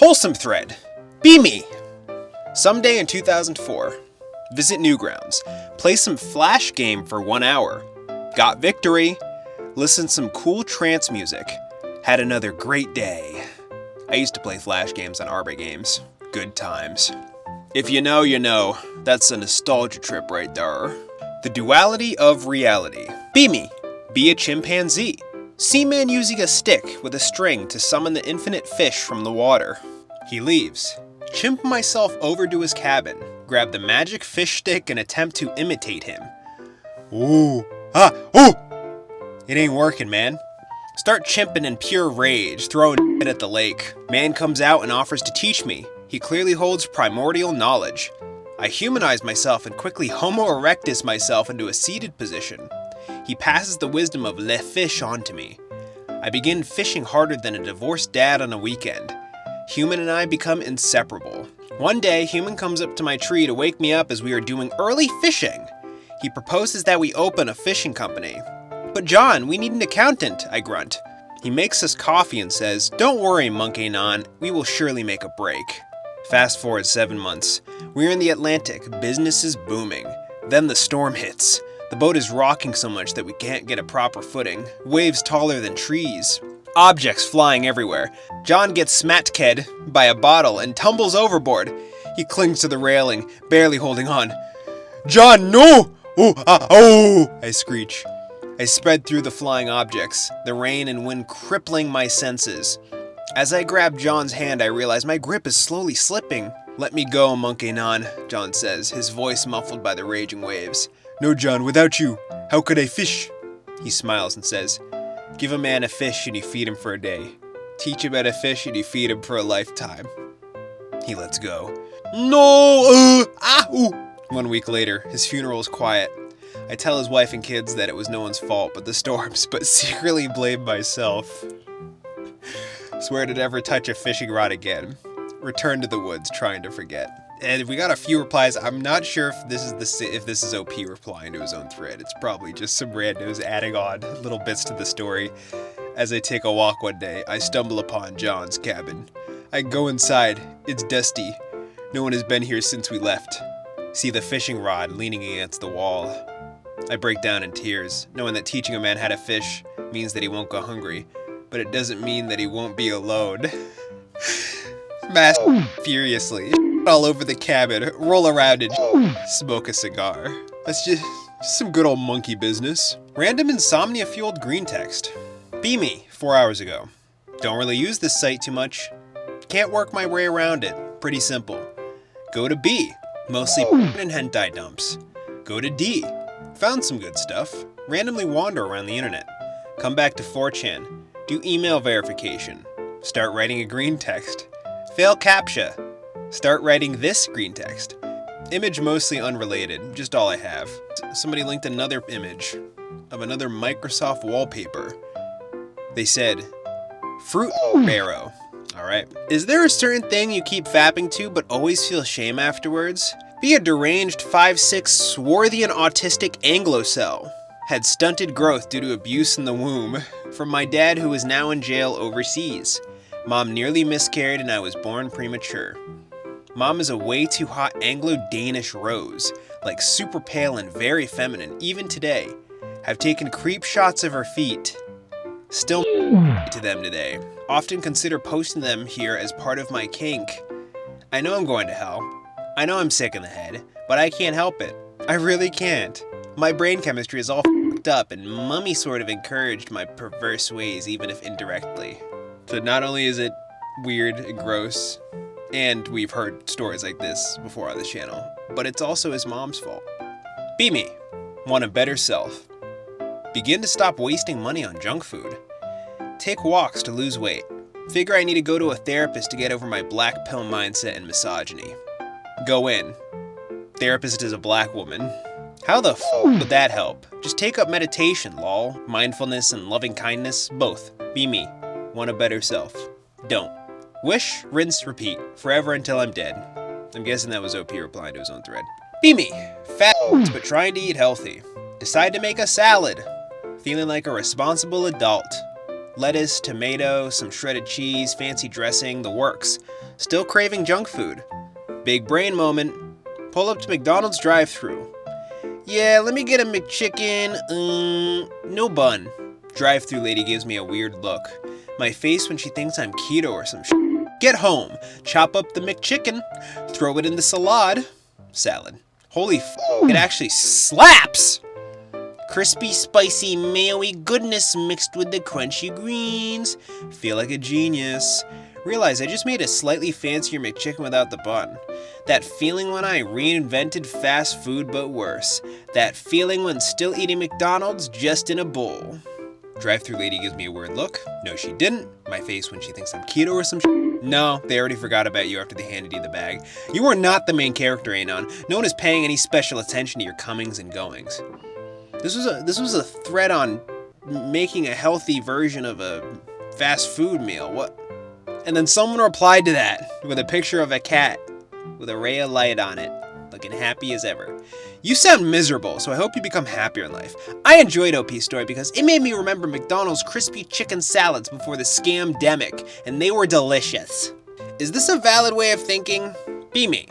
Wholesome thread. Be me. Someday in 2004. Visit Newgrounds. Play some Flash game for 1 hour. Got victory. Listen some cool trance music. Had another great day. I used to play Flash games on Arba Games. Good times. If you know, you know. That's a nostalgia trip right there. The duality of reality. Be me. Be a chimpanzee. See man using a stick with a string to summon the infinite fish from the water. He leaves. Chimp myself over to his cabin. Grab the magic fish stick and attempt to imitate him. Ooh. Ah. Ooh. It ain't working, man. Start chimping in pure rage, throwing it at the lake. Man comes out and offers to teach me. He clearly holds primordial knowledge. I humanize myself and quickly Homo erectus myself into a seated position. He passes the wisdom of le fish on to me. I begin fishing harder than a divorced dad on a weekend. Human and I become inseparable. One day, Human comes up to my tree to wake me up as we are doing early fishing. He proposes that we open a fishing company. But John, we need an accountant, I grunt. He makes us coffee and says, "Don't worry, Monkey Anon, we will surely make a break." Fast forward 7 months. We're in the Atlantic, business is booming. Then the storm hits. The boat is rocking so much that we can't get a proper footing. Waves taller than trees. Objects flying everywhere. John gets smatked by a bottle and tumbles overboard. He clings to the railing, barely holding on. "John, no! Oh! I screech. I spread through the flying objects, the rain and wind crippling my senses. As I grab John's hand, I realize my grip is slowly slipping. "Let me go, Monkey Anon," John says, his voice muffled by the raging waves. "No, John, without you, how could I fish?" He smiles and says, "Give a man a fish and you feed him for a day. Teach him how to fish and you feed him for a lifetime." He lets go. No! 1 week later, his funeral is quiet. I tell his wife and kids that it was no one's fault but the storms, but secretly blame myself. Swear to never touch a fishing rod again. Return to the woods, trying to forget. And we got a few replies. I'm not sure if this is OP replying to his own thread. It's probably just some randos adding on little bits to the story. As I take a walk one day, I stumble upon John's cabin. I go inside. It's dusty. No one has been here since we left. See the fishing rod leaning against the wall. I break down in tears, knowing that teaching a man how to fish means that he won't go hungry, but it doesn't mean that he won't be alone. Mass furiously, all over the cabin, roll around and smoke a cigar. That's just some good old monkey business. Random insomnia-fueled Greentext. Be me, 4 hours ago. Don't really use this site too much. Can't work my way around it. Pretty simple. Go to B, mostly and hentai dumps. Go to D, found some good stuff. Randomly wander around the internet. Come back to 4chan. Do email verification. Start writing a Greentext. Fail CAPTCHA. Start writing this Greentext. Image mostly unrelated, just all I have. Somebody linked another image of another Microsoft wallpaper. They said, "Fruit barrow." Alright. Is there a certain thing you keep fapping to but always feel shame afterwards? Be a deranged 5'6" swarthy and autistic Anglo-cell. Had stunted growth due to abuse in the womb from my dad who is now in jail overseas. Mom nearly miscarried and I was born premature. Mom is a way too hot Anglo-Danish rose, like super pale and very feminine, even today. Have taken creep shots of her feet. Still to them today. Often consider posting them here as part of my kink. I know I'm going to hell. I know I'm sick in the head, but I can't help it. I really can't. My brain chemistry is all f***ed up and Mummy sort of encouraged my perverse ways even if indirectly. So not only is it weird and gross, and we've heard stories like this before on this channel, but it's also his mom's fault. Be me. Want a better self. Begin to stop wasting money on junk food. Take walks to lose weight. Figure I need to go to a therapist to get over my black pill mindset and misogyny. Go in. Therapist is a black woman. How the f*** would that help? Just take up meditation, lol. Mindfulness and loving kindness, both. Be me. Want a better self. Don't. Wish, rinse, repeat. Forever until I'm dead. I'm guessing that was OP replying to his own thread. Be me. Fat but trying to eat healthy. Decide to make a salad. Feeling like a responsible adult. Lettuce, tomato, some shredded cheese, fancy dressing, the works. Still craving junk food. Big brain moment. Pull up to McDonald's drive-thru. Yeah, let me get a McChicken, no bun. Drive-thru lady gives me a weird look. My face when she thinks I'm keto or some shit. Get home, chop up the McChicken, throw it in the salad. Holy it actually slaps! Crispy, spicy, mayo-y goodness mixed with the crunchy greens. Feel like a genius. Realize I just made a slightly fancier McChicken without the bun. That feeling when I reinvented fast food but worse. That feeling when still eating McDonald's just in a bowl. Drive-thru lady gives me a weird look. No, she didn't. My face when she thinks I'm keto or some shit. No, they already forgot about you after they handed you the bag. You are not the main character, Anon. No one is paying any special attention to your comings and goings. This was a thread on making a healthy version of a fast food meal. What? And then someone replied to that with a picture of a cat with a ray of light on it, looking happy as ever. You sound miserable, so I hope you become happier in life. I enjoyed OP's story because it made me remember McDonald's crispy chicken salads before the scam-demic, and they were delicious. Is this a valid way of thinking? Be me.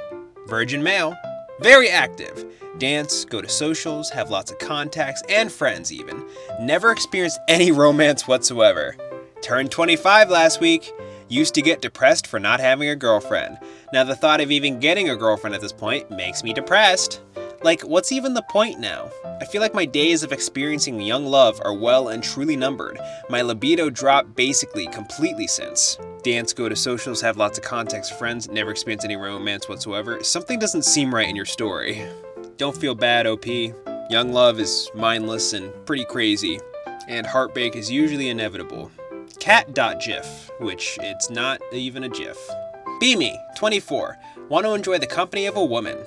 Virgin male. Very active. Dance, go to socials, have lots of contacts and friends even. Never experienced any romance whatsoever. Turned 25 last week. Used to get depressed for not having a girlfriend. Now the thought of even getting a girlfriend at this point makes me depressed. Like, what's even the point now? I feel like my days of experiencing young love are well and truly numbered. My libido dropped basically completely since. Dance, go to socials, have lots of contacts, friends, never experienced any romance whatsoever. Something doesn't seem right in your story. Don't feel bad, OP. Young love is mindless and pretty crazy, and heartbreak is usually inevitable. Cat.gif, which it's not even a gif. Be me, 24. Want to enjoy the company of a woman.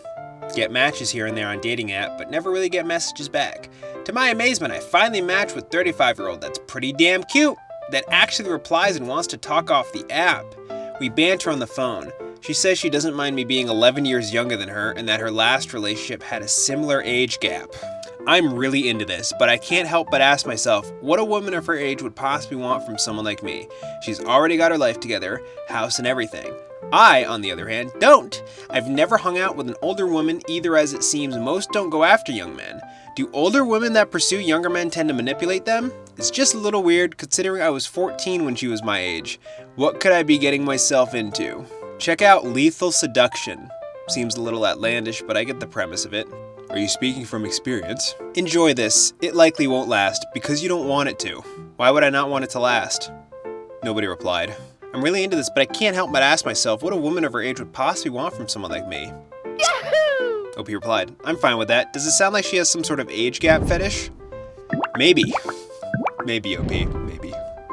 Get matches here and there on dating app, but never really get messages back. To my amazement, I finally matched with 35-year-old that's pretty damn cute, that actually replies and wants to talk off the app. We banter on the phone. She says she doesn't mind me being 11 years younger than her and that her last relationship had a similar age gap. I'm really into this, but I can't help but ask myself what a woman of her age would possibly want from someone like me. She's already got her life together, house and everything. I, on the other hand, don't. I've never hung out with an older woman either, as it seems most don't go after young men. Do older women that pursue younger men tend to manipulate them? It's just a little weird considering I was 14 when she was my age. What could I be getting myself into? Check out Lethal Seduction. Seems a little outlandish, but I get the premise of it. Are you speaking from experience? Enjoy this. It likely won't last because you don't want it to. Why would I not want it to last? Nobody replied. I'm really into this, but I can't help but ask myself what a woman of her age would possibly want from someone like me. Yahoo! OP replied, I'm fine with that. Does it sound like she has some sort of age gap fetish? Maybe. Maybe, OP. Maybe.